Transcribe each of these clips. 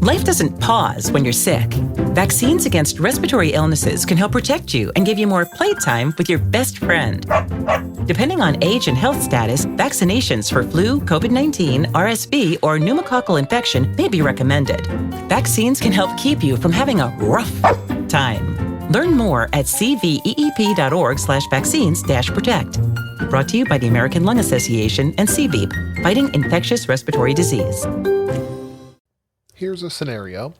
Life doesn't pause when you're sick. Vaccines against respiratory illnesses can help protect you and give you more playtime with your best friend. Depending on age and health status, vaccinations for flu, COVID-19, RSV, or pneumococcal infection may be recommended. Vaccines can help keep you from having a rough time. Learn more at cveep.org/vaccines-protect. Brought to you by the American Lung Association and CVEEP, fighting infectious respiratory disease. Here's a scenario.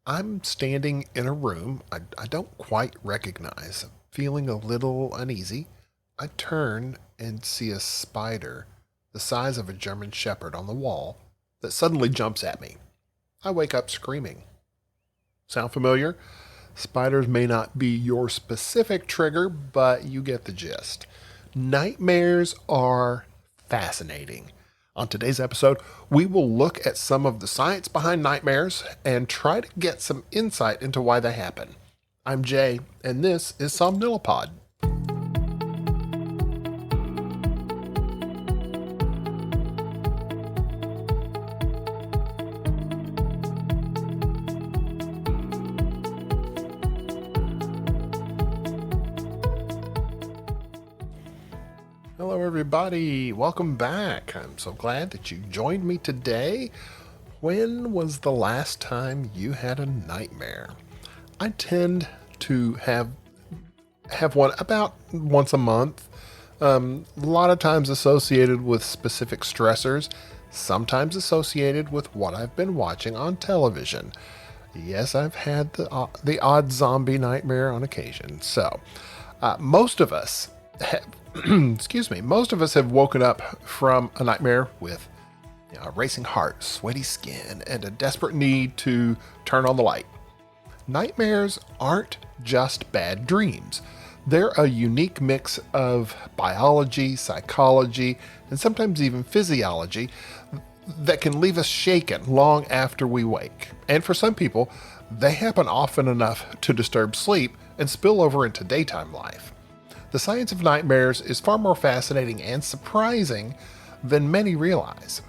I'm standing in a room I don't quite recognize, feeling a little uneasy. I turn and see a spider the size of a German Shepherd on the wall that suddenly jumps at me. I wake up screaming. Sound familiar? Spiders may not be your specific trigger, but you get the gist. Nightmares are fascinating. On today's episode, we will look at some of the science behind nightmares and try to get some insight into why they happen. I'm Jay, and this is Somnilopod. Hello everybody, welcome back. I'm so glad that you joined me today. When was the last time you had a nightmare? I tend to have one about once a month, a lot of times associated with specific stressors, sometimes associated with what I've been watching on television. Yes, I've had the odd zombie nightmare on occasion. So, most of us have most of us have woken up from a nightmare with a racing heart, sweaty skin, and a desperate need to turn on the light. Nightmares aren't just bad dreams. They're a unique mix of biology, psychology, and sometimes even physiology that can leave us shaken long after we wake. And for some people, they happen often enough to disturb sleep and spill over into daytime life. The science of nightmares is far more fascinating and surprising than many realize.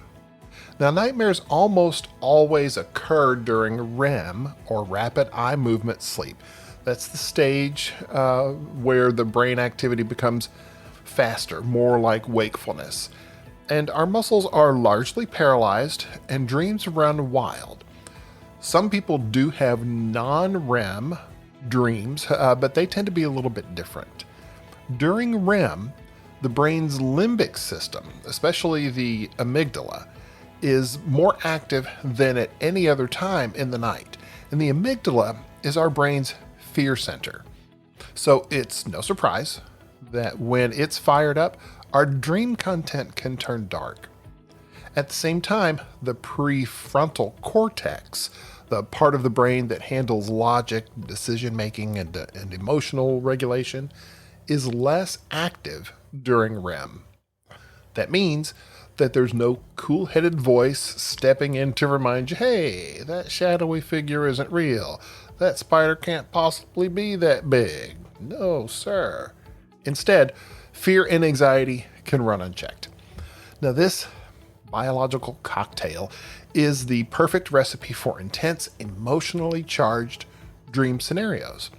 Now, nightmares almost always occur during REM, or rapid eye movement sleep. That's the stage where the brain activity becomes faster, more like wakefulness. And our muscles are largely paralyzed and dreams run wild. Some people do have non-REM dreams, but they tend to be a little bit different. During REM, the brain's limbic system, especially the amygdala, is more active than at any other time in the night. And the amygdala is our brain's fear center. So it's no surprise that when it's fired up, our dream content can turn dark. At the same time, the prefrontal cortex, the part of the brain that handles logic, decision-making, and emotional regulation, is less active during REM. That means that there's no cool-headed voice stepping in to remind you, hey, that shadowy figure isn't real. That spider can't possibly be that big. No, sir. Instead, fear and anxiety can run unchecked. Now, this biological cocktail is the perfect recipe for intense, emotionally charged dream scenarios.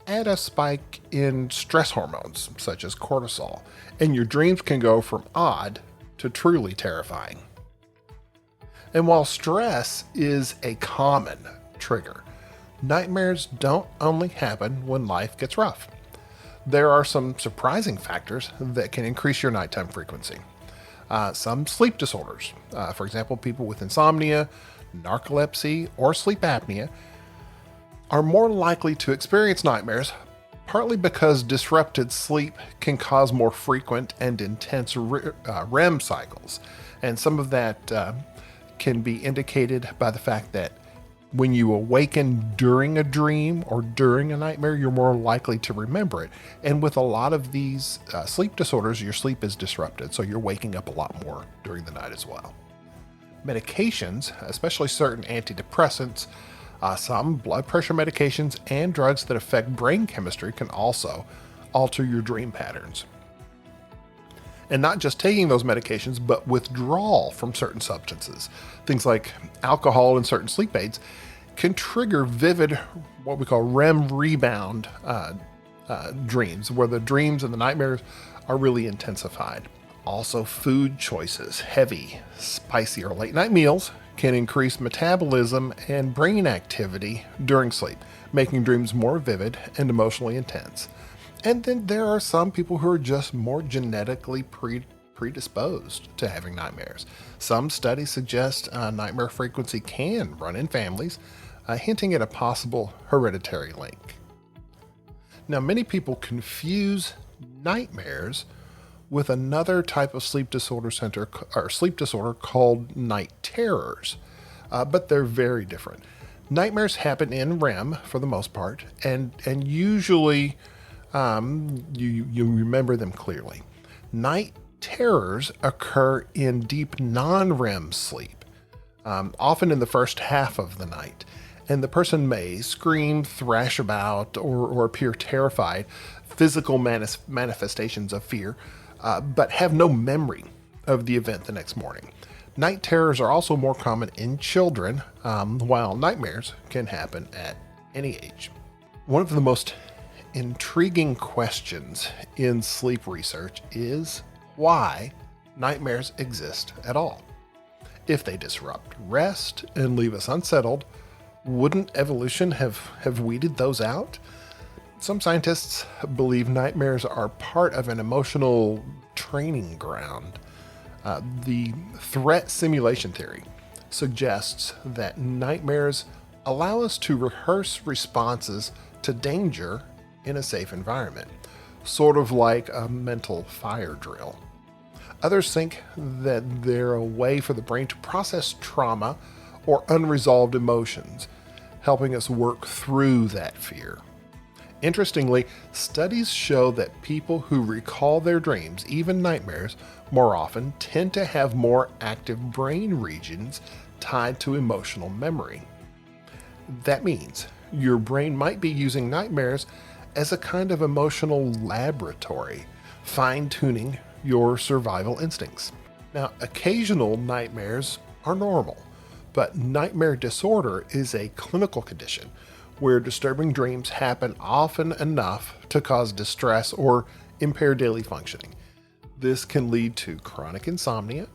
Add a spike in stress hormones, such as cortisol, and your dreams can go from odd to truly terrifying. And while stress is a common trigger, nightmares don't only happen when life gets rough. There are some surprising factors that can increase your nighttime frequency. Some sleep disorders, for example, people with insomnia, narcolepsy, or sleep apnea, are more likely to experience nightmares, partly because disrupted sleep can cause more frequent and intense REM cycles. And some of that can be indicated by the fact that when you awaken during a dream or during a nightmare, you're more likely to remember it. And with a lot of these sleep disorders, your sleep is disrupted, so you're waking up a lot more during the night as well. Medications, especially certain antidepressants, some blood pressure medications, and drugs that affect brain chemistry can also alter your dream patterns. And not just taking those medications, but withdrawal from certain substances. Things like alcohol and certain sleep aids can trigger vivid, what we call REM rebound dreams, where the dreams and the nightmares are really intensified. Also, food choices, heavy, spicy, or late night meals can increase metabolism and brain activity during sleep, making dreams more vivid and emotionally intense. And then there are some people who are just more genetically predisposed to having nightmares. Some studies suggest nightmare frequency can run in families, hinting at a possible hereditary link. Now, many people confuse nightmares with another type of sleep disorder called night terrors, but they're very different. Nightmares happen in REM for the most part, and usually you remember them clearly. Night terrors occur in deep non-REM sleep, often in the first half of the night, and the person may scream, thrash about, or appear terrified, physical manifestations of fear, but have no memory of the event the next morning. Night terrors are also more common in children, while nightmares can happen at any age. One of the most intriguing questions in sleep research is why nightmares exist at all. If they disrupt rest and leave us unsettled, wouldn't evolution have weeded those out? Some scientists believe nightmares are part of an emotional training ground. The threat simulation theory suggests that nightmares allow us to rehearse responses to danger in a safe environment, sort of like a mental fire drill. Others think that they're a way for the brain to process trauma or unresolved emotions, helping us work through that fear. Interestingly, studies show that people who recall their dreams, even nightmares, more often tend to have more active brain regions tied to emotional memory. That means your brain might be using nightmares as a kind of emotional laboratory, fine-tuning your survival instincts. Now, occasional nightmares are normal, but nightmare disorder is a clinical condition where disturbing dreams happen often enough to cause distress or impair daily functioning. This can lead to chronic insomnia,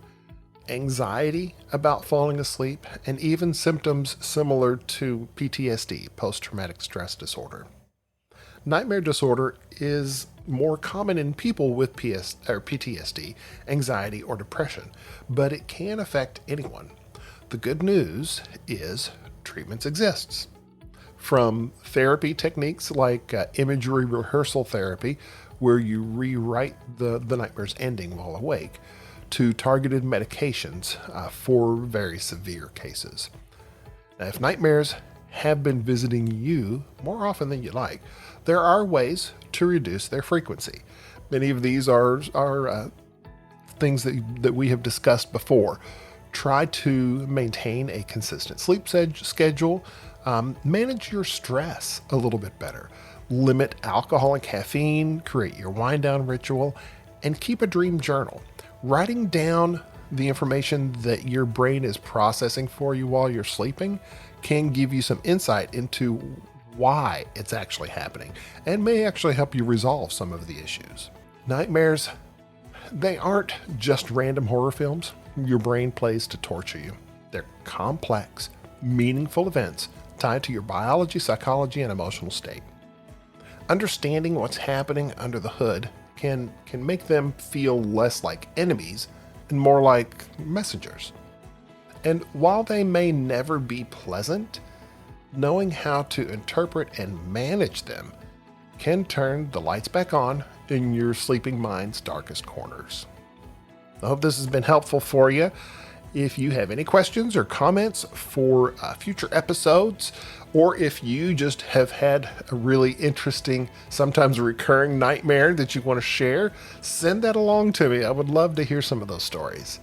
anxiety about falling asleep, and even symptoms similar to PTSD, post-traumatic stress disorder. Nightmare disorder is more common in people with PTSD, anxiety, or depression, but it can affect anyone. The good news is treatments exist. From therapy techniques like imagery rehearsal therapy, where you rewrite the nightmare's ending while awake, to targeted medications for very severe cases. Now, if nightmares have been visiting you more often than you like, there are ways to reduce their frequency. Many of these are things that we have discussed before. Try to maintain a consistent sleep schedule. Manage your stress a little bit better. Limit alcohol and caffeine, create your wind down ritual, and keep a dream journal. Writing down the information that your brain is processing for you while you're sleeping can give you some insight into why it's actually happening and may actually help you resolve some of the issues. Nightmares, they aren't just random horror films your brain plays to torture you. They're complex, meaningful events tied to your biology, psychology, and emotional state. Understanding what's happening under the hood can make them feel less like enemies and more like messengers. And while they may never be pleasant, knowing how to interpret and manage them can turn the lights back on in your sleeping mind's darkest corners. I hope this has been helpful for you. If you have any questions or comments for future episodes, or if you just have had a really interesting, sometimes recurring nightmare that you want to share, send that along to me. I would love to hear some of those stories.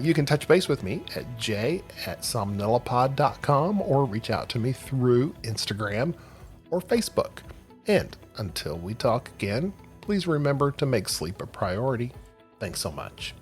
You can touch base with me at j@somnilopod.com or reach out to me through Instagram or Facebook. And until we talk again, please remember to make sleep a priority Thanks so much.